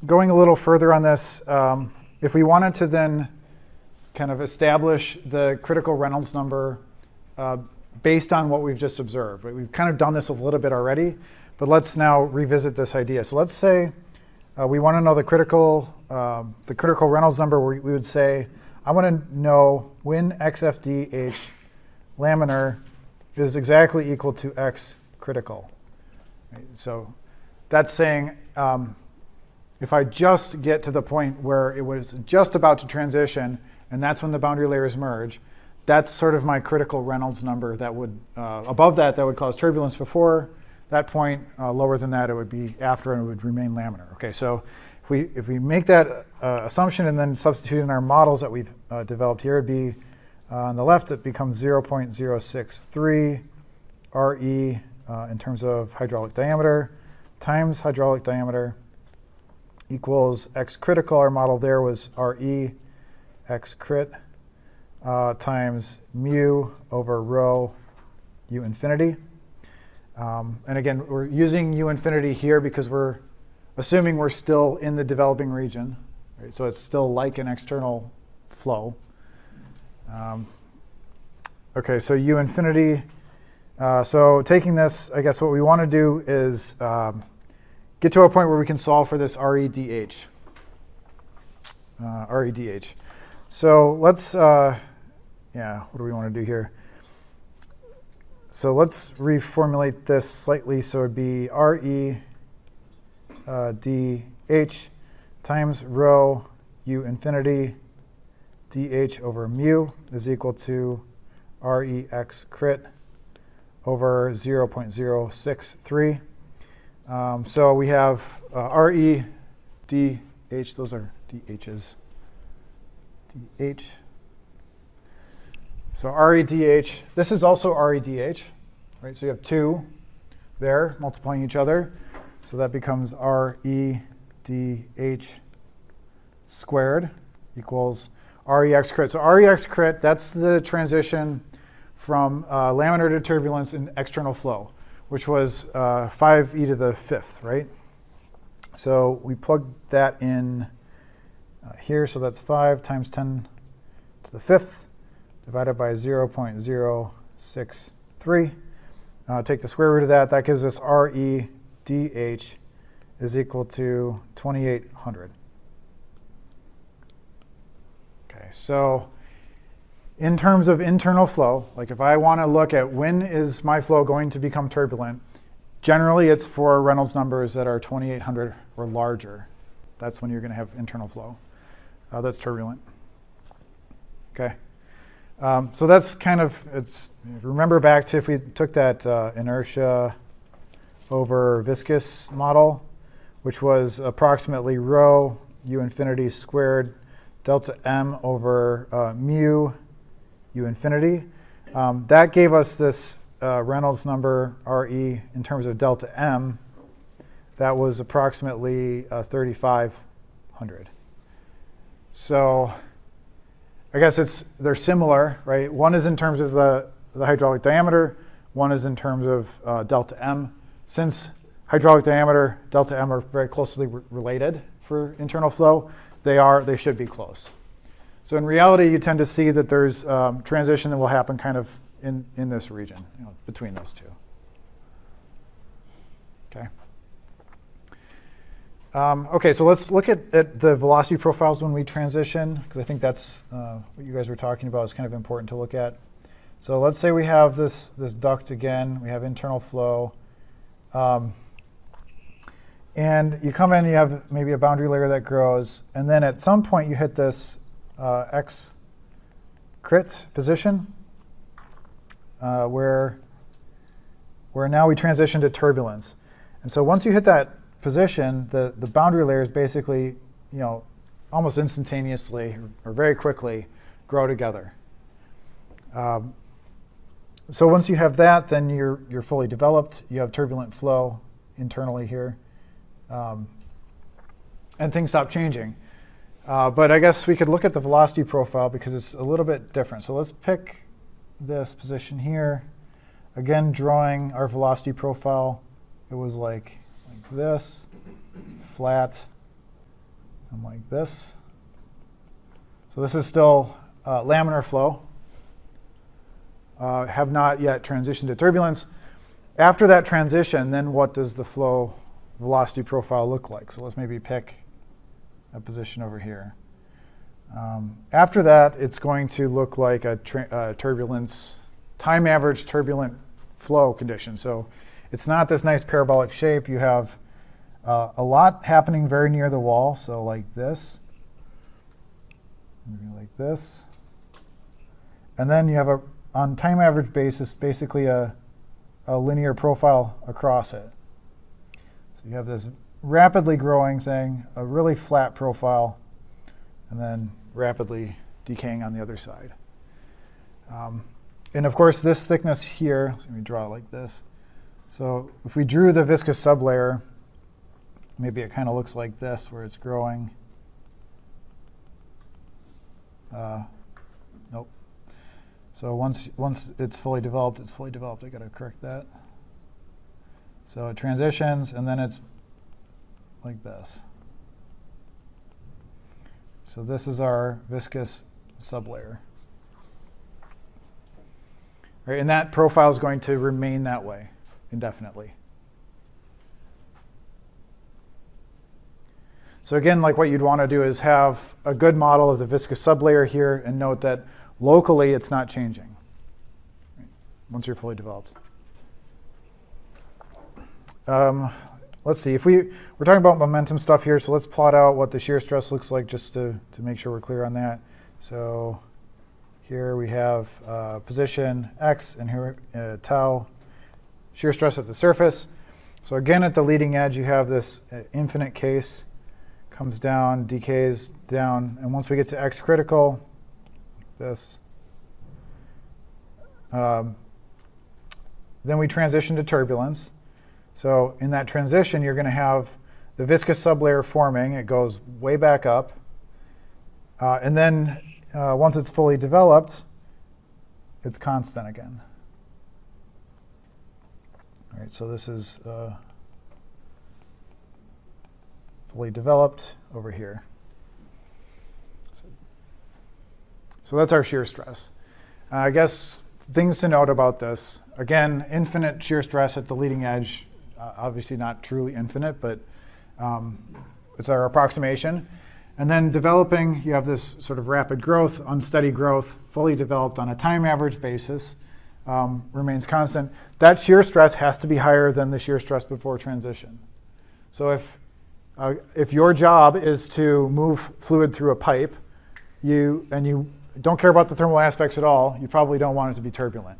going a little further on this, if we wanted to then kind of establish the critical Reynolds number based on what we've just observed. Right? We've kind of done this a little bit already, but let's now revisit this idea. So let's say we want to know the critical Reynolds number. We would say, I want to know when XFDH laminar is exactly equal to X critical. Right? So that's saying if I just get to the point where it was just about to transition, and that's when the boundary layers merge, that's sort of my critical Reynolds number that would, above that would cause turbulence before that point. Lower than that, it would be after, and it would remain laminar. Okay, so if we make that assumption and then substitute in our models that we've developed here, it'd be on the left, it becomes 0.063 RE in terms of hydraulic diameter times hydraulic diameter equals X critical. Our model there was RE X crit times mu over rho U infinity. And again, we're using U infinity here because we're assuming we're still in the developing region. Right? So it's still like an external flow. OK, so U infinity. So taking this, I guess what we want to do is get to a point where we can solve for this REDH. REDH. So let's, what do we want to do here? So let's reformulate this slightly. So it'd be REDH times rho U infinity dH over mu is equal to REX crit over 0.063. So we have REDH, those are DHs. DH. So REDH, this is also REDH, right? So you have two there multiplying each other. So that becomes REDH squared equals REX crit. So REX crit, that's the transition from laminar to turbulence in external flow, which was 5e to the fifth, right? So we plug that in here. So that's 5 times 10 to the fifth divided by 0.063. Take the square root of that. That gives us REDH is equal to 2800. Okay, so in terms of internal flow, like if I want to look at when is my flow going to become turbulent, generally it's for Reynolds numbers that are 2800 or larger. That's when you're going to have internal flow that's turbulent. Okay. So that's kind of, remember back to if we took that inertia over viscous model, which was approximately rho U infinity squared delta M over mu U infinity. That gave us this Reynolds number RE in terms of delta M. That was approximately 3,500. So I guess they're similar, right? One is in terms of the hydraulic diameter. One is in terms of delta M. Since hydraulic diameter, delta M are very closely related for internal flow, they should be close. So in reality, you tend to see that there's transition that will happen kind of in this region, between those two. Okay. Okay, so let's look at the velocity profiles when we transition, because I think that's what you guys were talking about is kind of important to look at. So let's say we have this duct again. We have internal flow. And you come in, you have maybe a boundary layer that grows. And then at some point, you hit this X crit position, where now we transition to turbulence. And so once you hit that position, the boundary layers basically, almost instantaneously or very quickly grow together. So once you have that, then you're fully developed. You have turbulent flow internally here, and things stop changing. But I guess we could look at the velocity profile because it's a little bit different. So let's pick this position here. Again, drawing our velocity profile, it was like this, flat, come like this. So this is still laminar flow. Have not yet transitioned to turbulence. After that transition, then what does the flow velocity profile look like? So let's maybe pick a position over here. After that, it's going to look like a turbulence, time average turbulent flow condition. So it's not this nice parabolic shape. You have a lot happening very near the wall, so like this, maybe like this. And then you have on time average basis, basically a linear profile across it. So you have this rapidly growing thing, a really flat profile, and then rapidly decaying on the other side. And of course, this thickness here, let me draw it like this. So if we drew the viscous sublayer, maybe it kind of looks like this, where it's growing. Nope. So once it's fully developed, it's fully developed. I got to correct that. So it transitions, and then it's like this. So this is our viscous sublayer. Right, and that profile is going to remain that way indefinitely. So again, like what you'd want to do is have a good model of the viscous sublayer here and note that locally it's not changing once you're fully developed. Let's see, if we're talking about momentum stuff here, so let's plot out what the shear stress looks like just to make sure we're clear on that. So here we have position x and here tau shear stress at the surface. So again, at the leading edge, you have this infinite case, comes down, decays down, and once we get to x critical, this, then we transition to turbulence. So in that transition, you're going to have the viscous sublayer forming. It goes way back up. And then once it's fully developed, it's constant again. All right, so this is fully developed over here. So that's our shear stress. I guess things to note about this. Again, infinite shear stress at the leading edge. Obviously not truly infinite, but it's our approximation. And then developing, you have this sort of rapid growth, unsteady growth, fully developed on a time average basis, remains constant. That shear stress has to be higher than the shear stress before transition. So if your job is to move fluid through a pipe, and you don't care about the thermal aspects at all, you probably don't want it to be turbulent.